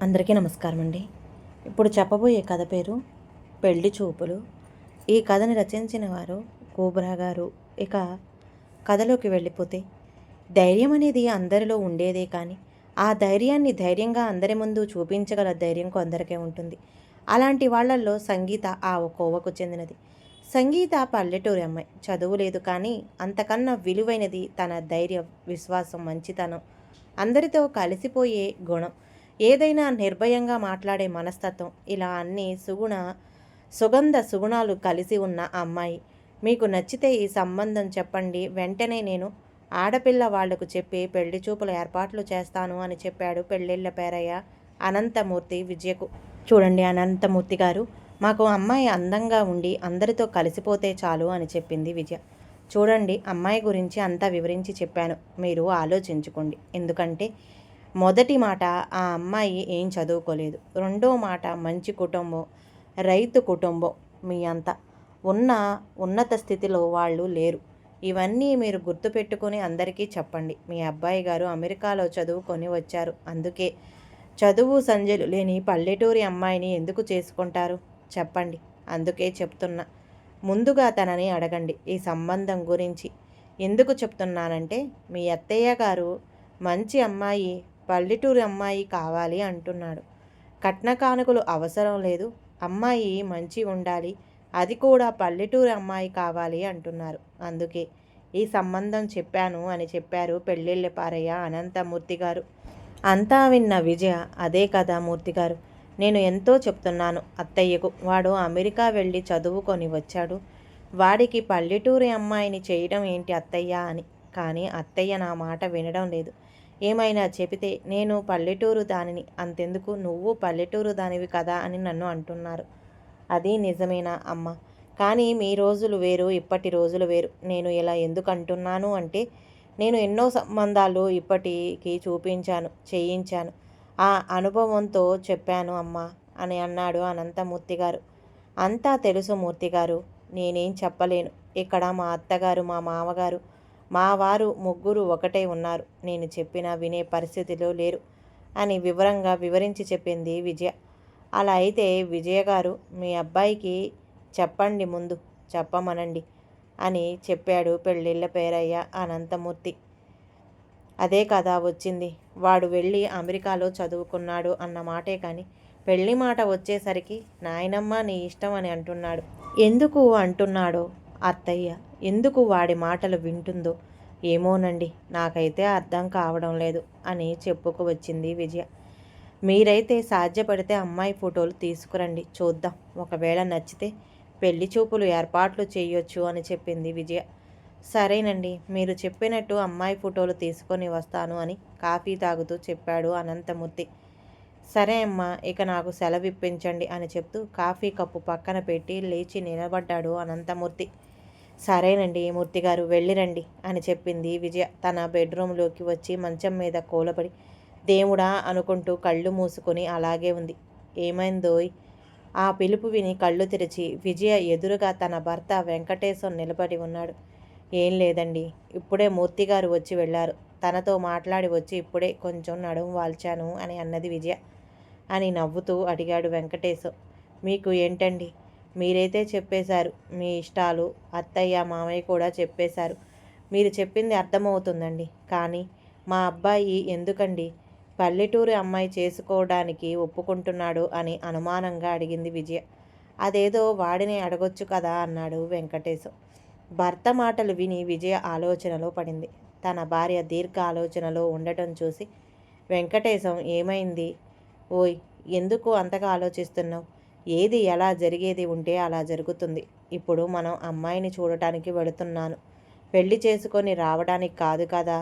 అందరికీ నమస్కారం అండి. ఇప్పుడు చెప్పబోయే కథ పేరు పెళ్లి చూపులు. ఈ కథని రచించిన వారు కోబ్రా గారు. ఇక కథలోకి వెళ్ళిపోతే, ధైర్యం అనేది అందరిలో ఉండేదే కానీ ఆ ధైర్యాన్ని ధైర్యంగా అందరి ముందు చూపించగల ధైర్యం కొందరికే ఉంటుంది. అలాంటి వాళ్ళల్లో సంగీత ఆ కోవకు చెందినది. సంగీత పల్లెటూరి అమ్మాయి. చదువు లేదు కానీ అంతకన్నా విలువైనది తన ధైర్యం, విశ్వాసం, మంచితనం, అందరితో కలిసిపోయే గుణం, ఏదైనా నిర్భయంగా మాట్లాడే మనస్తత్వం, ఇలా అన్ని సుగంధ సుగుణాలు కలిసి ఉన్న అమ్మాయి. మీకు నచ్చితే ఈ సంబంధం చెప్పండి, వెంటనే నేను ఆడపిల్ల వాళ్లకు చెప్పి పెళ్లి చూపుల ఏర్పాట్లు చేస్తాను అని చెప్పాడు పెళ్ళిళ్ళ పేరయ్య అనంతమూర్తి విజయకు. చూడండి అనంతమూర్తి గారు, మాకు అమ్మాయి అందంగా ఉండి అందరితో కలిసిపోతే చాలు అని చెప్పింది విజయ. చూడండి, అమ్మాయి గురించి అంతా వివరించి చెప్పాను, మీరు ఆలోచించుకోండి. ఎందుకంటే మొదటి మాట, ఆ అమ్మాయి ఏం చదువుకోలేదు. రెండో మాట, మంచి కుటుంబం, రైతు కుటుంబం. మీ అంత ఉన్నత స్థితిలో వాళ్ళు లేరు. ఇవన్నీ మీరు గుర్తుపెట్టుకుని అందరికీ చెప్పండి. మీ అబ్బాయి గారు అమెరికాలో చదువుకొని వచ్చారు. అందుకే చదువు సంజలు లేని పల్లెటూరి అమ్మాయిని ఎందుకు చేసుకుంటారు చెప్పండి. అందుకే చెప్తున్నా, ముందుగా తనని అడగండి ఈ సంబంధం గురించి. ఎందుకు చెప్తున్నానంటే, మీ అత్తయ్య గారు మంచి అమ్మాయి, పల్లెటూరి అమ్మాయి కావాలి అంటున్నాడు. కట్న కానుకలు అవసరం లేదు, అమ్మాయి మంచి ఉండాలి, అది కూడా పల్లెటూరి అమ్మాయి కావాలి అంటున్నారు. అందుకే ఈ సంబంధం చెప్పాను అని చెప్పారు పెళ్ళిళ్ళ పారయ్య అనంతమూర్తి గారు. అంతా విన్న విజయ, అదే కదా మూర్తిగారు, నేను ఎంతో చెప్తున్నాను అత్తయ్యకు. వాడు అమెరికా వెళ్ళి చదువుకొని వచ్చాడు, వాడికి పల్లెటూరి అమ్మాయిని చేయడం ఏంటి అత్తయ్య అని. కానీ అత్తయ్య నా మాట వినడం లేదు. ఏమైనా చెబితే నేను పల్లెటూరు దానిని, అంతెందుకు నువ్వు పల్లెటూరు దానివి కదా అని నన్ను అంటున్నారు. అది నిజమేనా అమ్మ? కానీ మీ రోజులు వేరు, ఇప్పటి రోజులు వేరు. నేను ఇలా ఎందుకు అంటున్నాను అంటే, నేను ఎన్నో సంబంధాలు ఇప్పటికి చూపించాను, చేయించాను. ఆ అనుభవంతో చెప్పాను అమ్మా అని అన్నాడు అనంతమూర్తి గారు. అంతా తెలుసు మూర్తిగారు, నేనేం చెప్పలేను. ఇక్కడ మా అత్తగారు, మా మామగారు, మా వారు ముగ్గురు ఒకటే ఉన్నారు. నేను చెప్పినా వినే పరిస్థితిలో లేరు అని వివరంగా వివరించి చెప్పింది విజయ. అలా అయితే విజయ గారు, మీ అబ్బాయికి చెప్పండి, ముందు చెప్పమనండి అని చెప్పాడు పెళ్ళిళ్ళ పేరయ్య అనంతమూర్తి. అదే కదా వచ్చింది, వాడు వెళ్ళి అమెరికాలో చదువుకున్నాడు అన్న మాటే కానీ పెళ్ళి మాట వచ్చేసరికి నాయనమ్మ నీ ఇష్టం అని అంటున్నాడు. ఎందుకు అంటున్నాడో అత్తయ్య, ఎందుకు వాడి మాటలు వింటుందో ఏమోనండి, నాకైతే అర్థం కావడం లేదు అని చెప్పుకు వచ్చింది విజయ. మీరైతే సాధ్యపడితే అమ్మాయి ఫోటోలు తీసుకురండి, చూద్దాం. ఒకవేళ నచ్చితే పెళ్లి చూపులు ఏర్పాట్లు చేయొచ్చు అని చెప్పింది విజయ. సరేనండి, మీరు చెప్పినట్టు అమ్మాయి ఫోటోలు తీసుకొని వస్తాను అని కాఫీ తాగుతూ చెప్పాడు అనంతమూర్తి. సరే అమ్మా, ఇక నాకు సెలవిప్పించండి అని చెప్తూ కాఫీ కప్పు పక్కన పెట్టి లేచి నిలబడ్డాడు అనంతమూర్తి. సరేనండి మూర్తిగారు, వెళ్ళిరండి అని చెప్పింది విజయ. తన బెడ్రూమ్లోకి వచ్చి మంచం మీద కూలబడి దేవుడా అనుకుంటూ కళ్ళు మూసుకొని అలాగే ఉంది. ఏమైందోయ్? ఆ పిలుపు విని కళ్ళు తెరిచి విజయ ఎదురుగా తన భర్త వెంకటేశం నిలబడి ఉన్నాడు. ఏం లేదండి, ఇప్పుడే మూర్తిగారు వచ్చి వెళ్ళారు. తనతో మాట్లాడి వచ్చి ఇప్పుడే కొంచెం నడుము వాల్చాను అని అన్నది విజయ. అని నవ్వుతూ అడిగాడు వెంకటేశం. మీకు ఏంటండి, మీరైతే చెప్పేశారు మీ ఇష్టాలు, అత్తయ్య మామయ్య కూడా చెప్పేశారు. మీరు చెప్పింది అర్థమవుతుందండి. కానీ మా అబ్బాయి ఎందుకండి పల్లెటూరు అమ్మాయి చేసుకోవడానికి ఒప్పుకుంటున్నాడు అని అనుమానంగా అడిగింది విజయ. అదేదో వాడిని అడగొచ్చు కదా అన్నాడు వెంకటేశం. భర్త మాటలు విని విజయ ఆలోచనలో పడింది. తన భార్య దీర్ఘ ఆలోచనలో ఉండటం చూసి వెంకటేశం, ఏమైంది ఓయ్, ఎందుకు అంతగా ఆలోచిస్తున్నావు? ఏది ఎలా జరిగేది ఉంటే అలా జరుగుతుంది. ఇప్పుడు మనం అమ్మాయిని చూడటానికి వెళుతున్నాను, పెళ్లి చేసుకొని రావడానికి కాదు కదా.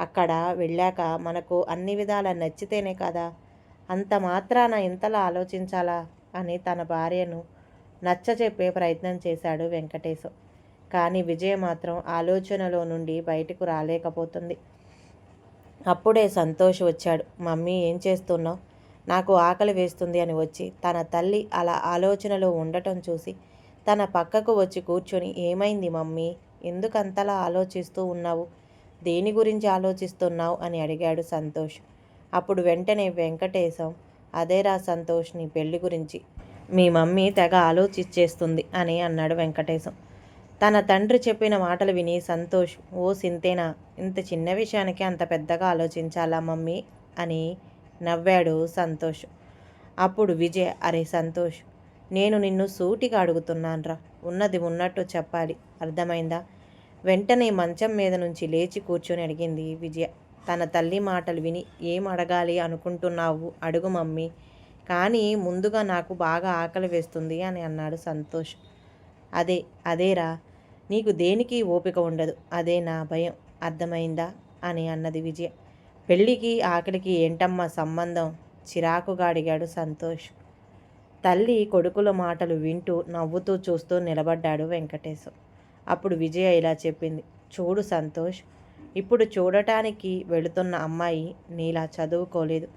అక్కడ వెళ్ళాక మనకు అన్ని విధాల నచ్చితేనే కదా. అంత మాత్రాన ఇంతలా ఆలోచించాలా అని తన భార్యను నచ్చచెప్పే ప్రయత్నం చేశాడు వెంకటేశం. కానీ విజయ మాత్రం ఆలోచనలో నుండి బయటకు రాలేకపోతుంది. అప్పుడే సంతోష్ వచ్చాడు. మమ్మీ ఏం చేస్తున్నావు? నాకు ఆకలి వేస్తుంది అని వచ్చి తన తల్లి అలా ఆలోచనలో ఉండటం చూసి తన పక్కకు వచ్చి కూర్చొని, ఏమైంది మమ్మీ, ఎందుకంతలా ఆలోచిస్తూ ఉన్నావు? దేని గురించి ఆలోచిస్తున్నావు అని అడిగాడు సంతోష్. అప్పుడు వెంటనే వెంకటేశం, అదేరా సంతోష్ నీ పెళ్లి గురించి మీ మమ్మీ తెగ ఆలోచించేస్తుంది అని అన్నాడు వెంకటేశం. తన తండ్రి చెప్పిన మాటలు విని సంతోష్, ఓ సింతేనా, ఇంత చిన్న విషయానికి అంత పెద్దగా ఆలోచించాలా మమ్మీ అని నవ్వాడు సంతోష్. అప్పుడు విజయ్, అరే సంతోష్, నేను నిన్ను సూటిగా అడుగుతున్నాన్రా, ఉన్నది ఉన్నట్టు చెప్పాలి, అర్థమైందా? వెంటనే మంచం మీద నుంచి లేచి కూర్చొని అడిగింది విజయ. తన తల్లి మాటలు విని, ఏం అడగాలి అనుకుంటున్నావు అడుగు మమ్మీ, కానీ ముందుగా నాకు బాగా ఆకలి వేస్తుంది అని అన్నాడు సంతోష్. అదేరా, నీకు దేనికి ఓపిక ఉండదు, అదే నా భయం, అర్థమైందా అని అన్నది విజయ. పెళ్ళికి ఆకలికి ఏంటమ్మా సంబంధం, చిరాకుగా అడిగాడు సంతోష్. తల్లి కొడుకుల మాటలు వింటూ నవ్వుతూ చూస్తూ నిలబడ్డాడు వెంకటేశం. అప్పుడు విజయ ఇలా చెప్పింది, చూడు సంతోష్, ఇప్పుడు చూడటానికి వెళుతున్న అమ్మాయి నీలా చదువుకోలేదు,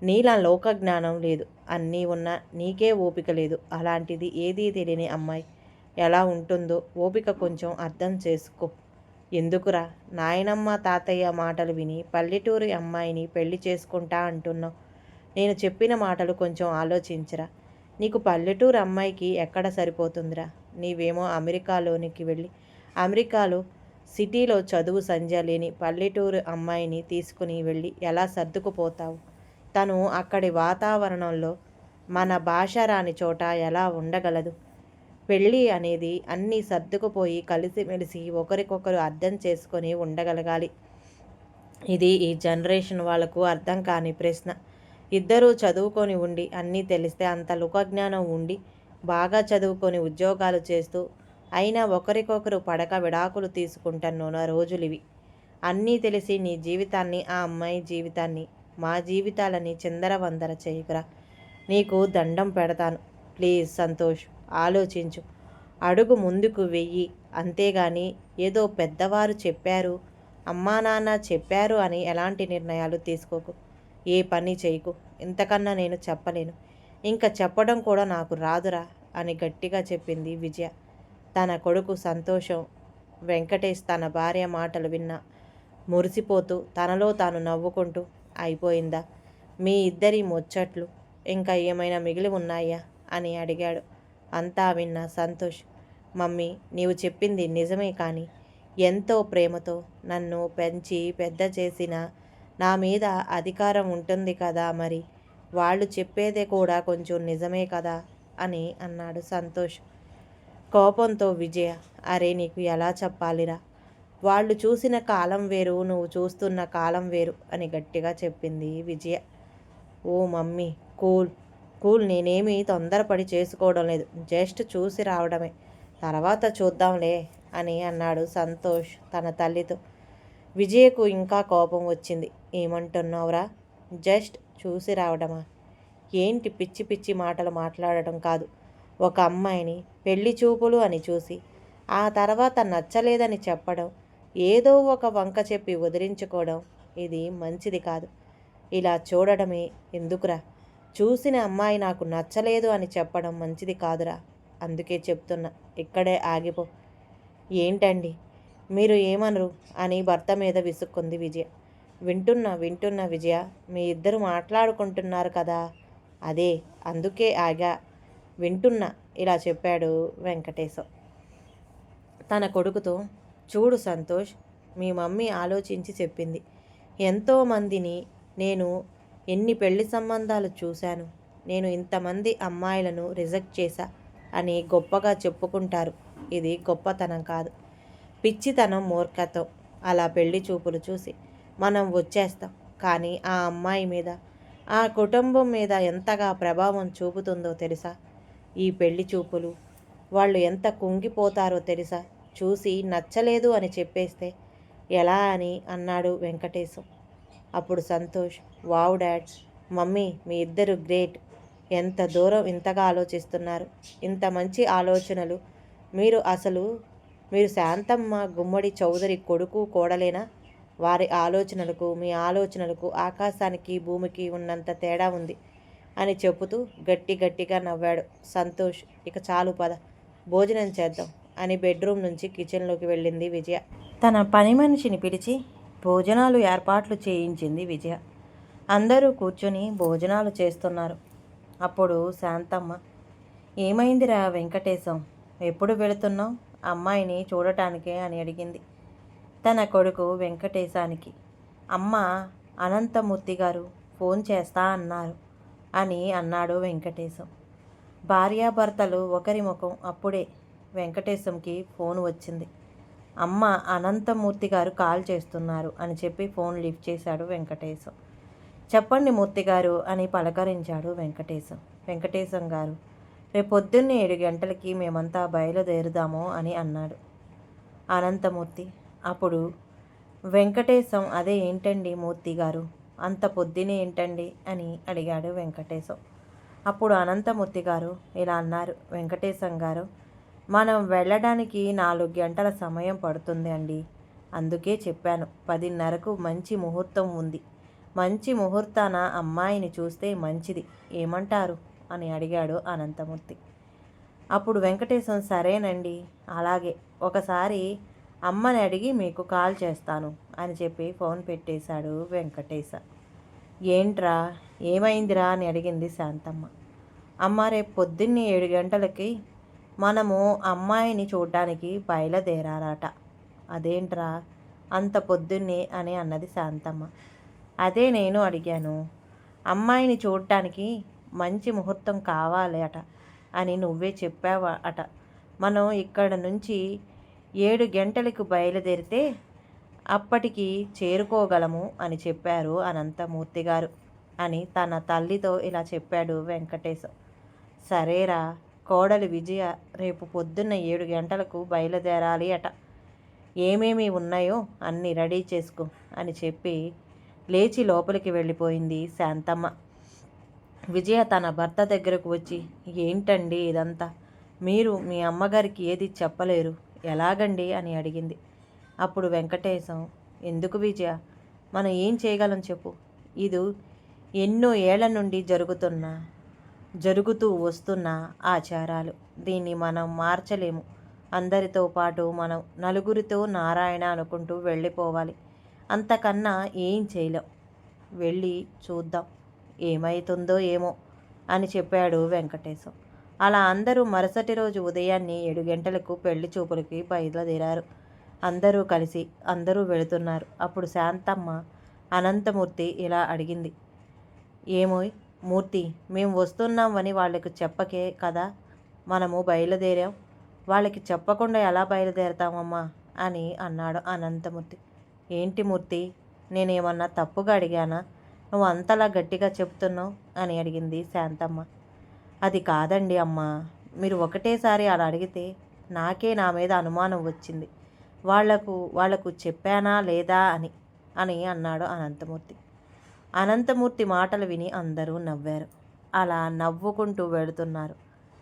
నీలా లోకజ్ఞానం లేదు, అన్నీ ఉన్నా నీకే ఓపిక లేదు. అలాంటిది ఏదీ తెలియని అమ్మాయి ఎలా ఉంటుందో ఓపిక కొంచెం అర్థం చేసుకో. ఎందుకురా నాయనమ్మ తాతయ్య మాటలు విని పల్లెటూరి అమ్మాయిని పెళ్లి చేసుకుంటా అంటున్నావు? నేను చెప్పిన మాటలు కొంచెం ఆలోచించరా. నీకు పల్లెటూరు అమ్మాయికి ఎక్కడ సరిపోతుందిరా? నీవేమో అమెరికాలోనికి వెళ్ళి అమెరికాలో సిటీలో చదువు సంధ్య లేని పల్లెటూరు అమ్మాయిని తీసుకుని వెళ్ళి ఎలా సర్దుకుపోతావు? తను అక్కడి వాతావరణంలో మన భాష రాని చోట ఎలా ఉండగలదు? పెళ్ళి అనేది అన్నీ సర్దుకుపోయి కలిసిమెలిసి ఒకరికొకరు అర్థం చేసుకొని ఉండగలగాలి. ఇది ఈ జనరేషన్ వాళ్ళకు అర్థం కాని ప్రశ్న. ఇద్దరూ చదువుకొని ఉండి అన్నీ తెలిస్తే, అంత లోకజ్ఞానం ఉండి బాగా చదువుకొని ఉద్యోగాలు చేస్తూ అయినా ఒకరికొకరు పడక విడాకులు తీసుకుంటున్న రోజులివి. అన్నీ తెలిసి నీ జీవితాన్ని, ఆ అమ్మాయి జీవితాన్ని, మా జీవితాలని చిందరవందర చేయకురా. నీకు దండం పెడతాను. ప్లీజ్ సంతోష్, ఆలోచించు, అడుగు ముందుకు వెయ్యి, అంతేగాని ఏదో పెద్దవారు చెప్పారు, అమ్మా నాన్న చెప్పారు అని ఎలాంటి నిర్ణయాలు తీసుకోకు. ఏ పని చేయకు. ఇంతకన్నా నేను చెప్పలేను, ఇంకా చెప్పడం కూడా నాకు రాదురా అని గట్టిగా చెప్పింది విజయ. తన కొడుకు సంతోషం, వెంకటేష్ తన భార్య మాటలు విన్నా మురిసిపోతూ తనలో తాను నవ్వుకుంటూ, అయిపోయిందా మీ ఇద్దరి ముచ్చట్లు, ఇంకా ఏమైనా మిగిలి ఉన్నాయా అని అడిగాడు. అంతా విన్న సంతోష్, మమ్మీ నీవు చెప్పింది నిజమే, కానీ ఎంతో ప్రేమతో నన్ను పెంచి పెద్ద చేసిన నా మీద అధికారం ఉంటుంది కదా, మరి వాళ్ళు చెప్పేదే కూడా కొంచెం నిజమే కదా అని అన్నాడు సంతోష్. కోపంతో విజయ, అరే నీకు ఎలా చెప్పాలిరా, వాళ్ళు చూసిన కాలం వేరు, నువ్వు చూస్తున్న కాలం వేరు అని గట్టిగా చెప్పింది విజయ. ఓ మమ్మీ, కూల్ కూల్, నేనేమీ తొందరపడి చేసుకోవడం లేదు, జస్ట్ చూసి రావడమే, తర్వాత చూద్దాంలే అని అన్నాడు సంతోష్ తన తల్లితో. విజయకు ఇంకా కోపం వచ్చింది. ఏమంటున్నావురా, జస్ట్ చూసి రావడమా? ఏంటి పిచ్చి పిచ్చి మాటలు మాట్లాడటం కాదు. ఒక అమ్మాయిని పెళ్లి చూపులు అని చూసి ఆ తర్వాత నచ్చలేదని చెప్పడం, ఏదో ఒక వంక చెప్పి వదిలించుకోవడం, ఇది మంచిది కాదు. ఇలా చూడడమే ఎందుకురా? చూసిన అమ్మాయి నాకు నచ్చలేదు అని చెప్పడం మంచిది కాదురా. అందుకే చెప్తున్నా, ఇక్కడే ఆగిపో. ఏంటండి మీరు ఏమనరు అని భర్త మీద విసుక్కుంది విజయ. వింటున్నా విజయ, మీ ఇద్దరు మాట్లాడుకుంటున్నారు కదా, అదే అందుకే ఆగా, వింటున్నా ఇలా చెప్పాడు వెంకటేశం తన కొడుకుతో. చూడు సంతోష్, మీ మమ్మీ ఆలోచించి చెప్పింది. ఎంతోమందిని నేను ఎన్ని పెళ్లి సంబంధాలు చూశాను, నేను ఇంతమంది అమ్మాయిలను రిజెక్ట్ చేశా అని గొప్పగా చెప్పుకుంటారు. ఇది గొప్పతనం కాదు, పిచ్చితనం, మూర్ఖత్వం. అలా పెళ్లి చూపులు చూసి మనం వచ్చేస్తాం, కానీ ఆ అమ్మాయి మీద, ఆ కుటుంబం మీద ఎంతగా ప్రభావం చూపుతుందో తెలుసా? ఈ పెళ్లి చూపులు వాళ్ళు ఎంత కుంగిపోతారో తెలుసా? చూసి నచ్చలేదు అని చెప్పేస్తే ఎలా అని అన్నాడు వెంకటేశం. అప్పుడు సంతోష్, వావ్ డాడ్, మమ్మీ మీ ఇద్దరు గ్రేట్, ఎంత దూరం ఇంతగా ఆలోచిస్తున్నారు, ఇంత మంచి ఆలోచనలు. మీరు శాంతమ్మ గుమ్మడి చౌదరి కొడుకు కోడలేనా? వారి ఆలోచనలకు మీ ఆలోచనలకు ఆకాశానికి భూమికి ఉన్నంత తేడా ఉంది అని చెబుతూ గట్టిగా నవ్వాడు సంతోష్. ఇక చాలు పద, భోజనం చేద్దాం అని బెడ్రూమ్ నుంచి కిచెన్లోకి వెళ్ళింది విజయ. తన పని మనిషిని పిలిచి భోజనాలు ఏర్పాట్లు చేయించింది విజయ. అందరూ కూర్చొని భోజనాలు చేస్తున్నారు. అప్పుడు శాంతమ్మ, ఏమైందిరా వెంకటేశం, ఎప్పుడు వెళుతున్నావు అమ్మాయిని చూడటానికే అని అడిగింది తన కొడుకు వెంకటేశానికి. అమ్మ అనంతమూర్తి గారు ఫోన్ చేస్తా అన్నారు అని అన్నాడు వెంకటేశం. భార్యాభర్తలు ఒకరి ముఖం. అప్పుడే వెంకటేశంకి ఫోన్ వచ్చింది. అమ్మ అనంతమూర్తి గారు కాల్ చేస్తున్నారు అని చెప్పి ఫోన్ లిఫ్ట్ చేశాడు వెంకటేశం. చెప్పండి మూర్తి గారు అని పలకరించాడు వెంకటేశం. వెంకటేశం గారు, రేపొద్దున్నే 7 గంటలకి మేమంతా బయలుదేరుదాము అని అన్నాడు అనంతమూర్తి. అప్పుడు వెంకటేశం, అదే ఏంటండి మూర్తి గారు, అంత పొద్దునే ఏంటండి అని అడిగాడు వెంకటేశం. అప్పుడు అనంతమూర్తి గారు ఇలా అన్నారు, వెంకటేశం గారు, మనం వెళ్ళడానికి 4 గంటల సమయం పడుతుంది అండి. అందుకే చెప్పాను 10:30కు మంచి ముహూర్తం ఉంది. మంచి ముహూర్తాన అమ్మాయిని చూస్తే మంచిది, ఏమంటారు అని అడిగాడు అనంతమూర్తి. అప్పుడు వెంకటేశం, సరేనండి, అలాగే, ఒకసారి అమ్మని అడిగి మీకు కాల్ చేస్తాను అని చెప్పి ఫోన్ పెట్టేశాడు వెంకటేశ. ఏంట్రా, ఏమైందిరా అని అడిగింది శాంతమ్మ. అమ్మ, రేపు పొద్దున్నే 7 గంటలకి మనము అమ్మాయిని చూడ్డానికి బయలుదేరారట. అదేంట్రా అంత పొద్దున్నే అని అన్నది శాంతమ్మ. అదే నేను అడిగాను. అమ్మాయిని చూడటానికి మంచి ముహూర్తం కావాలి అట అని నువ్వే చెప్పావా అట. మనం ఇక్కడ నుంచి 7 గంటలకు బయలుదేరితే అప్పటికి చేరుకోగలము అని చెప్పారు అనంతమూర్తి గారు అని తన తల్లితో ఇలా చెప్పాడు వెంకటేశం. సరేరా, కోడలి విజయ రేపు పొద్దున్న 7 గంటలకు బయలుదేరాలి అట. ఏమేమి ఉన్నాయో అన్నీ రెడీ చేసుకో అని చెప్పి లేచి లోపలికి వెళ్ళిపోయింది శాంతమ్మ. విజయ తన భర్త దగ్గరకు వచ్చి, ఏంటండి ఇదంతా, మీరు మీ అమ్మగారికి ఏది చెప్పలేరు ఎలాగండి అని అడిగింది. అప్పుడు వెంకటేశం, ఎందుకు విజయ, మనం ఏం చేయగలం చెప్పు. ఇది ఎన్నో ఏళ్ల నుండి జరుగుతూ వస్తున్న ఆచారాలు. దీన్ని మనం మార్చలేము. అందరితో పాటు మనం నలుగురితో నారాయణ అనుకుంటూ వెళ్ళిపోవాలి. అంతకన్నా ఏం చేయలేం. వెళ్ళి చూద్దాం ఏమవుతుందో ఏమో అని చెప్పాడు వెంకటేశం. అలా అందరూ మరుసటి రోజు ఉదయాన్నే 7 గంటలకు పెళ్లి చూపులకి బయలుదేరారు. అందరూ కలిసి అందరూ వెళుతున్నారు. అప్పుడు శాంతమ్మ అనంతమూర్తి ఇలా అడిగింది, ఏమోయ్ మూర్తి, మేము వస్తున్నామని వాళ్ళకు చెప్పకే కదా మనము బయలుదేరాం. వాళ్ళకి చెప్పకుండా ఎలా బయలుదేరతామమ్మా అని అన్నాడు అనంతమూర్తి. ఏంటి మూర్తి, నేనేమన్నా తప్పుగా అడిగానా, నువ్వు అంతలా గట్టిగా చెప్తున్నావు అని అడిగింది శాంతమ్మ. అది కాదండి అమ్మా, మీరు ఒకటేసారి అలా అడిగితే నాకే నా మీద అనుమానం వచ్చింది. వాళ్లకు చెప్పానా లేదా అని అన్నాడు అనంతమూర్తి. అనంతమూర్తి మాటలు విని అందరూ నవ్వారు. అలా నవ్వుకుంటూ వెళుతున్నారు.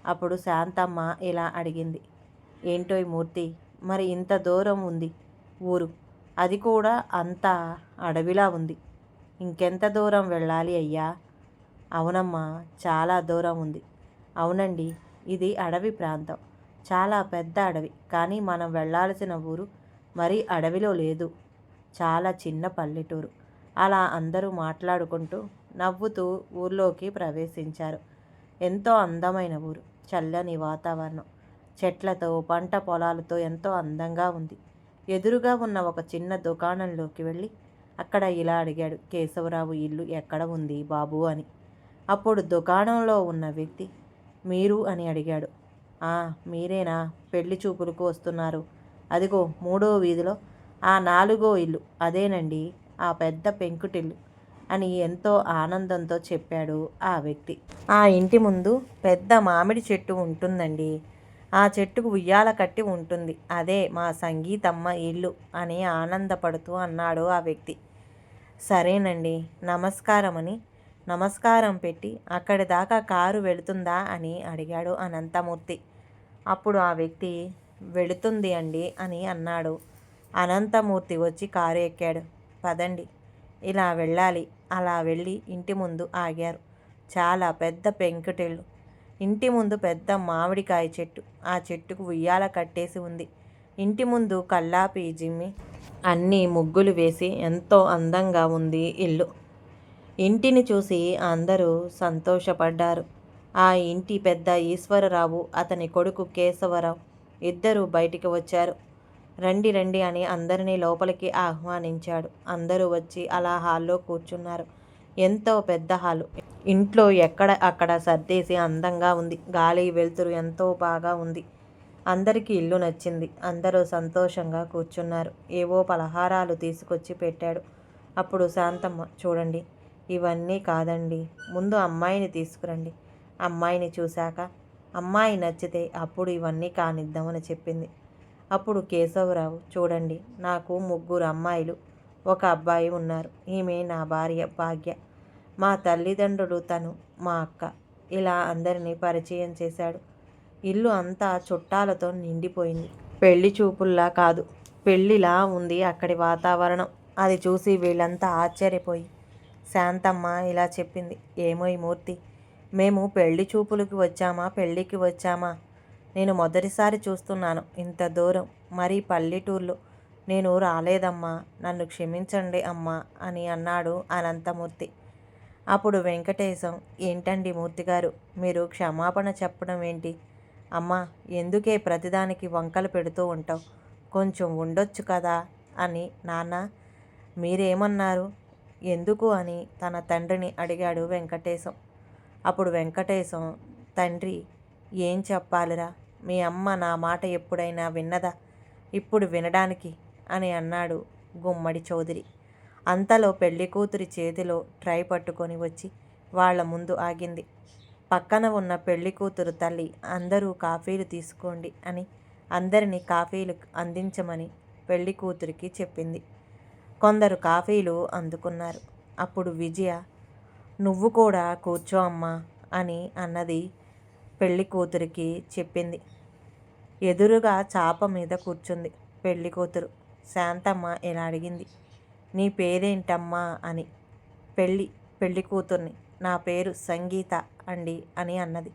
అప్పుడు శాంతమ్మ ఇలా అడిగింది, ఏంటోయ్ మూర్తి, మరి ఇంత దూరం ఉంది ఊరు, అది కూడా అంత అడవిలా ఉంది. ఇంకెంత దూరం వెళ్ళాలి అయ్యా? అవునమ్మా, చాలా దూరం ఉంది. అవునండి, ఇది అడవి ప్రాంతం, చాలా పెద్ద అడవి. కానీ మనం వెళ్ళాల్సిన ఊరు మరీ అడవిలో లేదు, చాలా చిన్న పల్లెటూరు. అలా అందరూ మాట్లాడుకుంటూ నవ్వుతూ ఊర్లోకి ప్రవేశించారు. ఎంతో అందమైన ఊరు, చల్లని వాతావరణం, చెట్లతో పంట పొలాలతో ఎంతో అందంగా ఉంది. ఎదురుగా ఉన్న ఒక చిన్న దుకాణంలోకి వెళ్ళి అక్కడ ఇలా అడిగాడు, కేశవరావు ఇల్లు ఎక్కడ ఉంది బాబు అని. అప్పుడు దుకాణంలో ఉన్న వ్యక్తి, మీరు అని అడిగాడు. మీరేనా, పెళ్లి చూపులకు వస్తున్నారు? అదిగో 3వ వీధిలో ఆ 4వ ఇల్లు అదేనండి, ఆ పెద్ద పెంకుటిల్లు అని ఎంతో ఆనందంతో చెప్పాడు ఆ వ్యక్తి. ఆ ఇంటి ముందు పెద్ద మామిడి చెట్టు ఉంటుందండి. ఆ చెట్టుకు ఉయ్యాల కట్టి ఉంటుంది. అదే మా సంగీతమ్మ ఇల్లు అని ఆనందపడుతూ అన్నాడు ఆ వ్యక్తి. సరేనండి, నమస్కారం పెట్టి అక్కడి దాకా కారు వెళుతుందా అని అడిగాడు అనంతమూర్తి. అప్పుడు ఆ వ్యక్తి, వెళుతుంది అండి అని అన్నాడు. అనంతమూర్తి వచ్చి కారు ఎక్కాడు. పదండి, ఇలా వెళ్ళాలి. అలా వెళ్ళి ఇంటి ముందు ఆగారు. చాలా పెద్ద పెంకుటిల్లు. ఇంటి ముందు పెద్ద మామిడికాయ చెట్టు. ఆ చెట్టుకు ఉయ్యాల కట్టేసి ఉంది. ఇంటి ముందు కల్లాపి జిమ్మి అన్నీ ముగ్గులు వేసి ఎంతో అందంగా ఉంది ఇల్లు. ఇంటిని చూసి అందరూ సంతోషపడ్డారు. ఆ ఇంటి పెద్ద ఈశ్వరరావు, అతని కొడుకు కేశవరావు ఇద్దరూ బయటికి వచ్చారు. రండి రండి అని అందరినీ లోపలికి ఆహ్వానించాడు. అందరూ వచ్చి అలా హాల్లో కూర్చున్నారు. ఎంతో పెద్ద హాలు. ఇంట్లో ఎక్కడ అక్కడ సర్దేసి అందంగా ఉంది. గాలి వెలుతురు ఎంతో బాగా ఉంది. అందరికీ ఇల్లు నచ్చింది. అందరూ సంతోషంగా కూర్చున్నారు. ఏవో పలహారాలు తీసుకొచ్చి పెట్టాడు. అప్పుడు శాంతమ్మ, చూడండి, ఇవన్నీ కాదండి, ముందు అమ్మాయిని తీసుకురండి. అమ్మాయిని చూశాక అమ్మాయి నచ్చితే అప్పుడు ఇవన్నీ కానిద్దామని చెప్పింది. అప్పుడు కేశవరావు, చూడండి, నాకు 3 అమ్మాయిలు, 1 అబ్బాయి ఉన్నారు. ఈమె నా భార్య భాగ్య, మా తల్లిదండ్రులు, తను మా అక్క. ఇలా అందరినీ పరిచయం చేశాడు. ఇల్లు అంతా చుట్టాలతో నిండిపోయింది. పెళ్లి చూపుల్లా కాదు, పెళ్లిలా ఉంది అక్కడి వాతావరణం. అది చూసి వీళ్ళంతా ఆశ్చర్యపోయి శాంతమ్మ ఇలా చెప్పింది. ఏమోయ్ మూర్తి, మేము పెళ్లి చూపులకి వచ్చామా, పెళ్ళికి వచ్చామా? నేను మొదటిసారి చూస్తున్నాను ఇంత దూరం, మరీ పల్లెటూర్లో. నేను రాలేదమ్మా, నన్ను క్షమించండి అమ్మా అని అన్నాడు అనంతమూర్తి. అప్పుడు వెంకటేశం, ఏంటండి మూర్తిగారు, మీరు క్షమాపణ చెప్పడం ఏంటి? అమ్మా, ఎందుకే ప్రతిదానికి వంకలు పెడుతూ ఉంటావు? కొంచెం ఉండొచ్చు కదా అని. నాన్న, మీరేమన్నారు? ఎందుకు అని తన తండ్రిని అడిగాడు వెంకటేశం. అప్పుడు వెంకటేశం, తండ్రి, ఏం చెప్పాలిరా, మీ అమ్మ నా మాట ఎప్పుడైనా విన్నదా? ఇప్పుడు వినడానికి అని అన్నాడు గుమ్మడి చౌదరి. అంతలో పెళ్లి కూతురి చేతిలో ట్రై పట్టుకొని వచ్చి వాళ్ళ ముందు ఆగింది. పక్కన ఉన్న పెళ్లి కూతురు తల్లి, అందరూ కాఫీలు తీసుకోండి అని అందరినీ కాఫీలు అందించమని పెళ్లి కూతురికి చెప్పింది. కొందరు కాఫీలు అందుకున్నారు. అప్పుడు విజయ, నువ్వు కూడా కూర్చో అమ్మా అని అన్నది. పెళ్లి కూతురికి చెప్పింది. ఎదురుగా చాప మీద కూర్చుంది పెళ్లి కూతురు. శాంతమ్మ ఇలా అడిగింది, నీ పేరేంటమ్మా అని. పెళ్లి కూతుర్ని, నా పేరు సంగీత అండి అని అన్నది.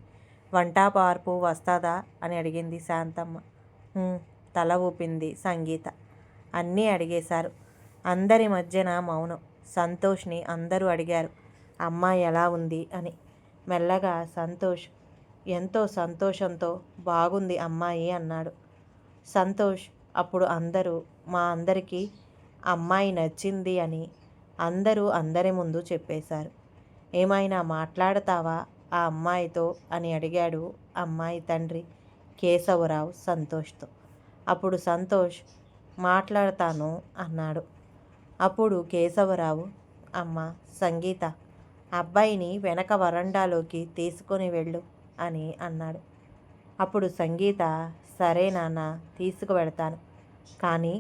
వంట పార్పు వస్తాదా అని అడిగింది శాంతమ్మ. తల ఊపింది సంగీత. అన్నీ అడిగేశారు. అందరి మధ్యన మౌనం. సంతోష్ని అందరూ అడిగారు, అమ్మాయి ఎలా ఉంది అని. మెల్లగా సంతోష్ ఎంతో సంతోషంతో, బాగుంది అమ్మాయి అన్నాడు. సంతోష్, అప్పుడు అందరూ మా అందరికీ అమ్మాయి నచ్చింది అని అందరూ అందరి ముందు చెప్పేశారు. ఏమైనా మాట్లాడతావా ఆ అమ్మాయితో అని అడిగాడు అమ్మాయి తండ్రి కేశవరావు సంతోష్తో. అప్పుడు సంతోష్, మాట్లాడతాను అన్నాడు. అప్పుడు కేశవరావు, అమ్మ సంగీత, అబ్బాయిని వెనక వరండాలోకి తీసుకొని వెళ్ళు అని అన్నాడు. అప్పుడు సంగీత, సరే నాన్న, తీసుకువెడతాను. కానీ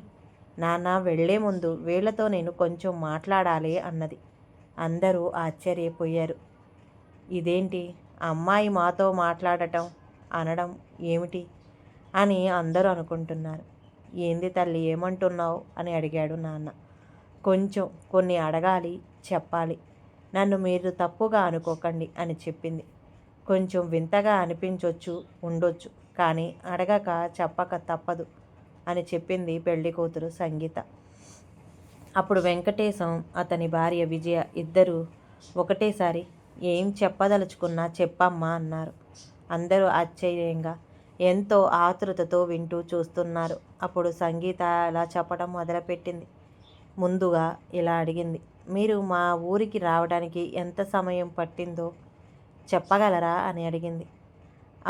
నాన్న, వెళ్ళే ముందు వీళ్ళతో నేను కొంచెం మాట్లాడాలి అన్నది. అందరూ ఆశ్చర్యపోయారు. ఇదేంటి, అమ్మాయి మాతో మాట్లాడటం అనడం ఏమిటి అని అందరూ అనుకుంటున్నారు. ఏంది తల్లి, ఏమంటున్నావు అని అడిగాడు నాన్న. కొన్ని అడగాలి, చెప్పాలి. నన్ను మీరు తప్పుగా అనుకోకండి అని చెప్పింది. కొంచెం వింతగా అనిపించొచ్చు, ఉండొచ్చు, కానీ అడగక చెప్పక తప్పదు అని చెప్పింది పెళ్లి కూతురు సంగీత. అప్పుడు వెంకటేశం, అతని భార్య విజయ ఇద్దరూ ఒకటేసారి, ఏం చెప్పదలుచుకున్నా చెప్పమ్మా అన్నారు. అందరూ ఆశ్చర్యంగా, ఎంతో ఆతృతతో వింటూ చూస్తున్నారు. అప్పుడు సంగీత అలా చెప్పడం మొదలుపెట్టింది. ముందుగా ఇలా అడిగింది, మీరు మా ఊరికి రావడానికి ఎంత సమయం పట్టిందో చెప్పగలరా అని అడిగింది.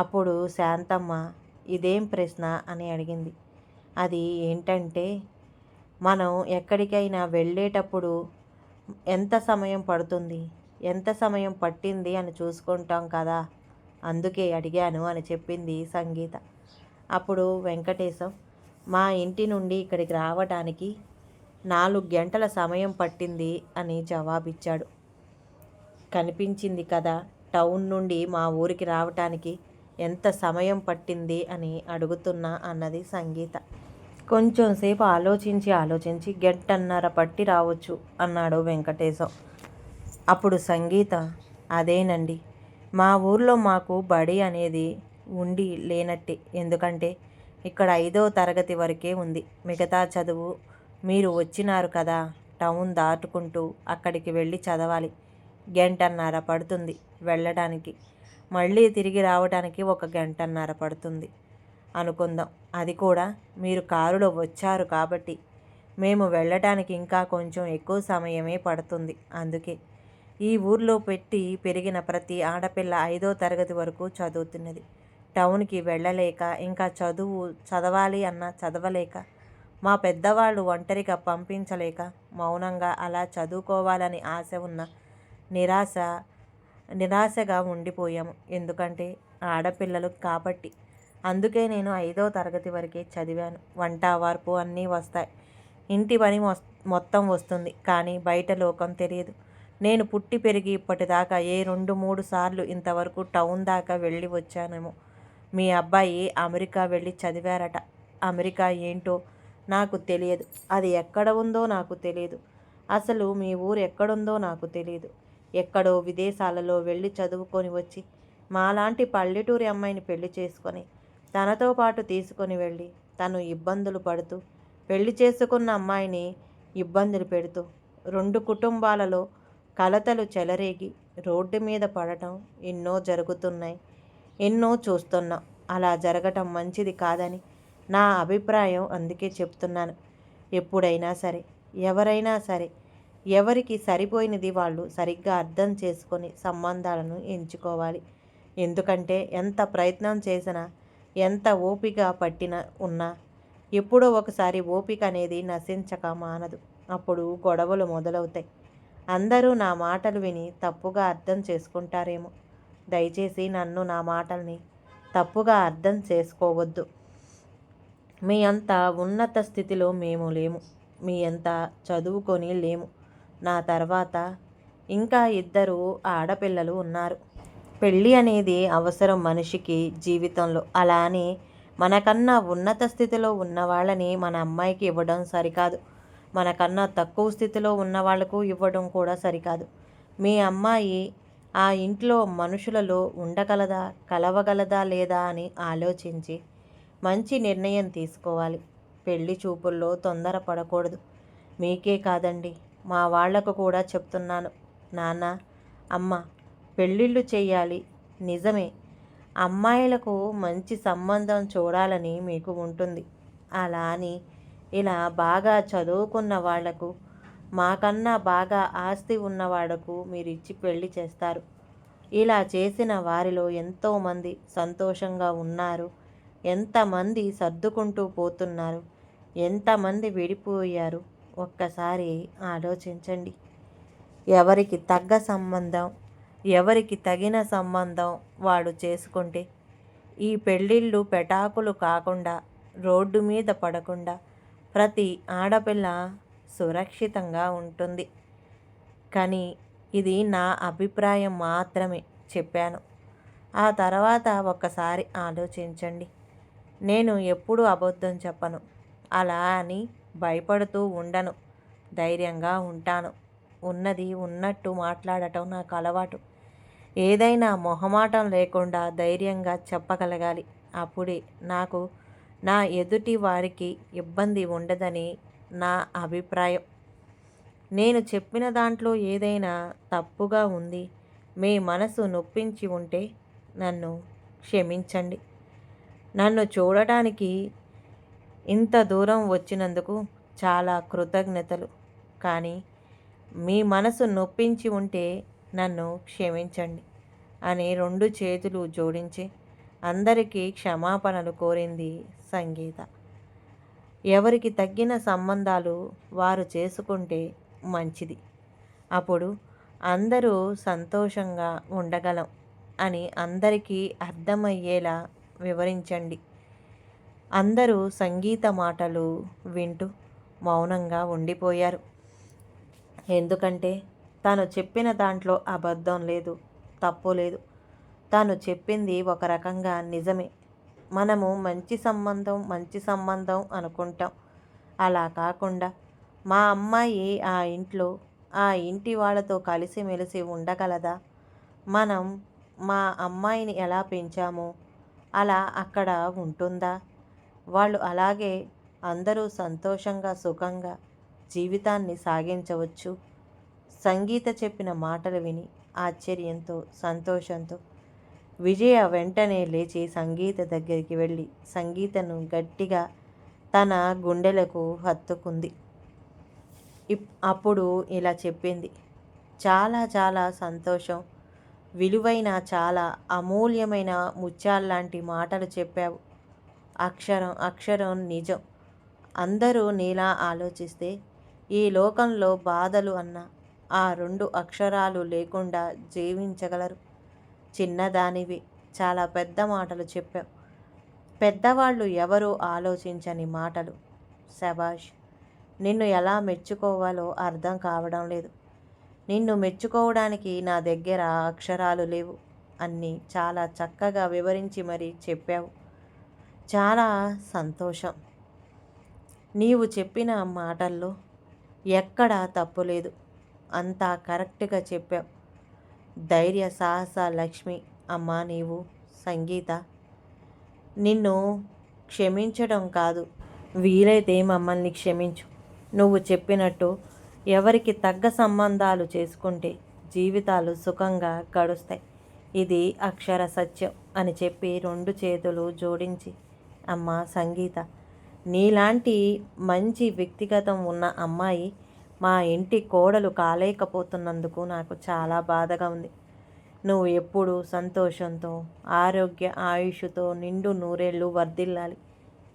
అప్పుడు శాంతమ్మ, ఇదేం ప్రశ్న అని అడిగింది. అది ఏంటంటే, మనం ఎక్కడికైనా వెళ్ళేటప్పుడు ఎంత సమయం పడుతుంది, ఎంత సమయం పట్టింది అని చూసుకుంటాం కదా, అందుకే అడిగాను అని చెప్పింది సంగీత. అప్పుడు వెంకటేశం, మా ఇంటి నుండి ఇక్కడికి రావడానికి 4 గంటల సమయం పట్టింది అని జవాబిచ్చాడు. కనిపించింది కదా, టౌన్ నుండి మా ఊరికి రావటానికి ఎంత సమయం పట్టింది అని అడుగుతున్నా అన్నది సంగీత. కొంచెంసేపు ఆలోచించి 1.5 గంట పట్టి రావచ్చు అన్నాడు వెంకటేశం. అప్పుడు సంగీత, అదేనండి, మా ఊర్లో మాకు బడి అనేది ఉండి లేనట్టే. ఎందుకంటే ఇక్కడ 5వ తరగతి వరకే ఉంది. మిగతా చదువు మీరు వచ్చినారు కదా, టౌన్ దాటుకుంటూ అక్కడికి వెళ్ళి చదవాలి. గంటన్నర పడుతుంది వెళ్ళడానికి, మళ్ళీ తిరిగి రావడానికి 1 గంటన్నర పడుతుంది అనుకుందాం. అది కూడా మీరు కారులో వచ్చారు కాబట్టి మేము వెళ్ళటానికి ఇంకా కొంచెం ఎక్కువ సమయమే పడుతుంది. అందుకే ఈ ఊర్లో పెరిగిన ప్రతి ఆడపిల్ల 5వ తరగతి వరకు చదువుతున్నది. టౌన్కి వెళ్ళలేక, ఇంకా చదవాలి అన్నా చదవలేక, మా పెద్దవాళ్ళు ఒంటరిగా పంపించలేక మౌనంగా అలా చదువుకోవాలని ఆశ ఉన్న నిరాశగా ఉండిపోయాము. ఎందుకంటే ఆడపిల్లలు కాబట్టి. అందుకే నేను 5వ తరగతి వరకే చదివాను. వంట వార్పు అన్నీ వస్తాయి, ఇంటి పని మొత్తం వస్తుంది, కానీ బయట లోకం తెలియదు. నేను పుట్టి పెరిగి ఇప్పటిదాకా 2-3 సార్లు ఇంతవరకు టౌన్ దాకా వెళ్ళి వచ్చానేమో. మీ అబ్బాయి అమెరికా వెళ్ళి చదివారట. అమెరికా ఏంటో నాకు తెలియదు, అది ఎక్కడ ఉందో నాకు తెలియదు. అసలు మీ ఊరు ఎక్కడుందో నాకు తెలియదు. ఎక్కడో విదేశాలలో వెళ్ళి చదువుకొని వచ్చి మాలాంటి పల్లెటూరి అమ్మాయిని పెళ్లి చేసుకొని తనతో పాటు తీసుకొని వెళ్ళి తను ఇబ్బందులు పడుతూ, పెళ్లి చేసుకున్న అమ్మాయిని ఇబ్బందులు పెడుతూ, 2 కుటుంబాలలో కలతలు చెలరేగి రోడ్డు మీద పడటం ఎన్నో జరుగుతున్నాయి, ఎన్నో చూస్తున్నాం. అలా జరగటం మంచిది కాదని నా అభిప్రాయం. అందుకే చెప్తున్నాను, ఎప్పుడైనా సరే, ఎవరైనా సరే, ఎవరికి సరిపోయినది వాళ్ళు సరిగ్గా అర్థం చేసుకొని సంబంధాలను ఎంచుకోవాలి. ఎందుకంటే ఎంత ప్రయత్నం చేసినా, ఎంత ఓపిక పట్టిన ఉన్నా ఎప్పుడో ఒకసారి ఓపిక అనేది నశించక మానదు. అప్పుడు గొడవలు మొదలవుతాయి. అందరూ నా మాటలు విని తప్పుగా అర్థం చేసుకుంటారేమో. దయచేసి నన్ను, నా మాటల్ని తప్పుగా అర్థం చేసుకోవద్దు. మీ అంత ఉన్నత స్థితిలో మేము లేము, మీ అంత చదువుకొని లేము. నా తర్వాత ఇంకా 2 ఆడపిల్లలు ఉన్నారు. పెళ్ళి అనేది అవసరం మనిషికి జీవితంలో. అలా అని మనకన్నా ఉన్నత స్థితిలో ఉన్న వాళ్ళని మన అమ్మాయికి ఇవ్వడం సరికాదు, మనకన్నా తక్కువ స్థితిలో ఉన్న వాళ్లకు ఇవ్వడం కూడా సరికాదు. మీ అమ్మాయి ఆ ఇంట్లో మనుషులలో ఉండగలదా, కలవగలదా లేదా అని ఆలోచించి మంచి నిర్ణయం తీసుకోవాలి. పెళ్లి చూపుల్లో తొందరపడకూడదు. మీకే కాదండి, మా వాళ్లకు కూడా చెప్తున్నాను. నాన్న, అమ్మ, పెళ్ళిళ్ళు చేయాలి నిజమే. అమ్మాయిలకు మంచి సంబంధం చూడాలని మీకు ఉంటుంది. అలా అని ఇలా బాగా చదువుకున్న వాళ్లకు, మాకన్నా బాగా ఆస్తి ఉన్న వాళ్లకు మీరు ఇచ్చి పెళ్లి చేస్తారు. ఇలా చేసిన వారిలో ఎంతోమంది సంతోషంగా ఉన్నారు, ఎంతమంది సర్దుకుంటూ పోతున్నారు, ఎంతమంది విడిపోయారు. ఒక్కసారి ఆలోచించండి. ఎవరికి తగ్గ సంబంధం, ఎవరికి తగిన సంబంధం వాడు చేసుకుంటే ఈ పెళ్ళిళ్ళు పెటాకులు కాకుండా, రోడ్డు మీద పడకుండా ప్రతి ఆడపిల్ల సురక్షితంగా ఉంటుంది. కానీ ఇది నా అభిప్రాయం మాత్రమే చెప్పాను. ఆ తర్వాత ఒక్కసారి ఆలోచించండి. నేను ఎప్పుడూ అబద్ధం చెప్పను. అలా అని భయపడుతూ ఉండను, ధైర్యంగా ఉంటాను. ఉన్నది ఉన్నట్టు మాట్లాడటం నాకు అలవాటు. ఏదైనా మొహమాటం లేకుండా ధైర్యంగా చెప్పగలగాలి. అప్పుడే నాకు, నా ఎదుటి వారికి ఇబ్బంది ఉండదని నా అభిప్రాయం. నేను చెప్పిన దాంట్లో ఏదైనా తప్పుగా ఉంది, మీ మనసు నొప్పించి ఉంటే నన్ను క్షమించండి. నన్ను చూడటానికి ఇంత దూరం వచ్చినందుకు చాలా కృతజ్ఞతలు. కానీ మీ మనసు నొప్పించి ఉంటే నన్ను క్షమించండి అని 2 చేతులు జోడించి అందరికీ క్షమాపణలు కోరింది సంగీత. ఎవరికి తగ్గిన సంబంధాలు వారు చేసుకుంటే మంచిది. అప్పుడు అందరూ సంతోషంగా ఉండగలం అని అందరికీ అర్థమయ్యేలా వివరించండి. అందరూ సంగీత మాటలు వింటూ మౌనంగా ఉండిపోయారు. ఎందుకంటే తను చెప్పిన దాంట్లో అబద్ధం లేదు, తప్పు లేదు. తను చెప్పింది ఒక రకంగా నిజమే. మనము మంచి సంబంధం అనుకుంటాం. అలా కాకుండా మా అమ్మాయి ఆ ఇంట్లో, ఆ ఇంటి వాళ్ళతో కలిసిమెలిసి ఉండగలదా? మనం మా అమ్మాయిని ఎలా పెంచామో అలా అక్కడ ఉంటుందా? వాళ్ళు అలాగే అందరూ సంతోషంగా, సుఖంగా జీవితాన్ని సాగించవచ్చు. సంగీత చెప్పిన మాటలు విని ఆశ్చర్యంతో సంతోషంతో విజయ వెంటనే లేచి సంగీత దగ్గరికి వెళ్ళి సంగీతను గట్టిగా తన గుండెలకు హత్తుకుంది. అప్పుడు ఇలా చెప్పింది, చాలా చాలా సంతోషం. విలువైన చాలా అమూల్యమైన ముత్యాల్లాంటి మాటలు చెప్పావు. అక్షరం అక్షరం నిజం. అందరూ నీలా ఆలోచిస్తే ఈ లోకంలో బాధలు అన్న ఆ 2 అక్షరాలు లేకుండా జీవించగలరు. చిన్నదానివి, చాలా పెద్ద మాటలు చెప్పావు. పెద్దవాళ్ళు ఎవరూ ఆలోచించని మాటలు. శభాష్. నిన్ను ఎలా మెచ్చుకోవాలో అర్థం కావడం లేదు. నిన్ను మెచ్చుకోవడానికి నా దగ్గర అక్షరాలు లేవు. అన్నీ చాలా చక్కగా వివరించి మరీ చెప్పావు. చాలా సంతోషం. నీవు చెప్పిన మాటల్లో ఎక్కడా తప్పు లేదు. అంతా కరెక్ట్గా చెప్పావు. ధైర్య సాహస లక్ష్మి అమ్మా నీవు. సంగీత, నిన్ను క్షమించడం కాదు, వీలైతే మమ్మల్ని క్షమించు. నువ్వు చెప్పినట్టు ఎవరికి తగ్గ సంబంధాలు చేసుకుంటే జీవితాలు సుఖంగా గడుస్తాయి. ఇది అక్షర సత్యం అని చెప్పి 2 చేతులు జోడించి, అమ్మా సంగీత, నీలాంటి మంచి వ్యక్తిగతం ఉన్న అమ్మాయి మా ఇంటి కోడలు కాలేకపోతున్నందుకు నాకు చాలా బాధగా ఉంది. నువ్వు ఎప్పుడూ సంతోషంతో ఆరోగ్య ఆయుష్తో నిండు నూరేళ్ళు వర్ధిల్లాలి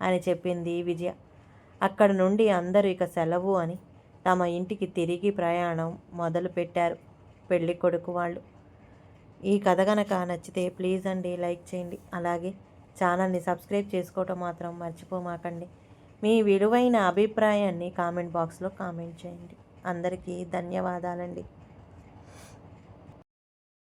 అని చెప్పింది విజయ. అక్కడి నుండి అందరూ ఇక సెలవు అని తమ ఇంటికి తిరిగి ప్రయాణం మొదలుపెట్టారు పెళ్ళి కొడుకు వాళ్ళు. ఈ కథ కనుక నచ్చితే ప్లీజ్ అండి లైక్ చేయండి. అలాగే ఛానల్ని సబ్స్క్రైబ్ చేసుకోవటం మాత్రం మర్చిపోమాకండి. మీ విలువైన అభిప్రాయాన్ని కామెంట్ బాక్స్లో కామెంట్ చేయండి. అందరికీ ధన్యవాదాలండి.